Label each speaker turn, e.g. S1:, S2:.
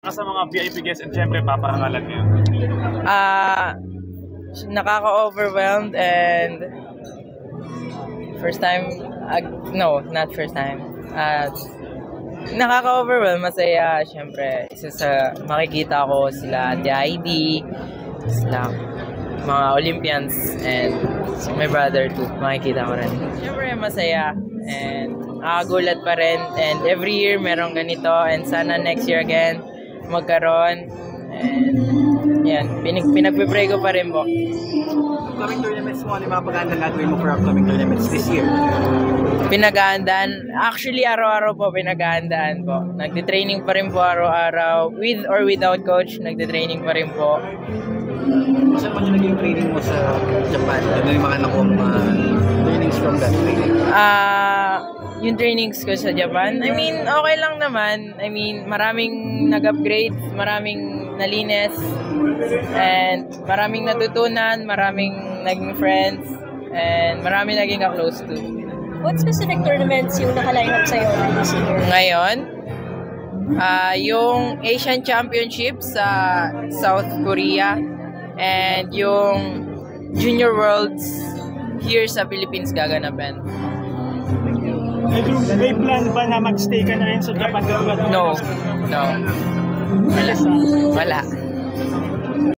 S1: Sa mga VIP guests and syempre paparangalan niyo?
S2: Nakaka-overwhelmed and first time, no, not first time. Nakaka-overwhelm, masaya, syempre. Isa sa makikita ko sila Ate Heidi, sila mga Olympians, and my brother too, makikita ko rin. Syempre masaya and nakakagulat pa rin, and every year meron ganito, and sana next year again magkaroon. And yan, pinagpipray ko pa rin po.
S3: Upcoming tournaments mo, ano yung mga pag-aandang gagawin mo for upcoming tournaments this year?
S2: Pinag-aandaan, actually araw-araw po pinag-aandaan po. Nagtitraining pa rin po araw-araw, with or without coach, nagtitraining pa rin po.
S3: Saan man yung naging training mo sa Japan? Ano yung mga nakuha trainings from that training?
S2: Yung trainings ko sa Japan, I mean, okay lang naman. I mean, maraming nag-upgrade, maraming nalinis, and maraming natutunan, maraming naging friends, and maraming naging ka-close to.
S4: What specific tournaments yung naka-line up sa'yo this year?
S2: Ngayon, yung Asian Championship sa South Korea, and yung Junior Worlds here sa Philippines gaganapin.
S5: May plan ba na mag-stay ka na rin sa Japan?
S2: No. Wala.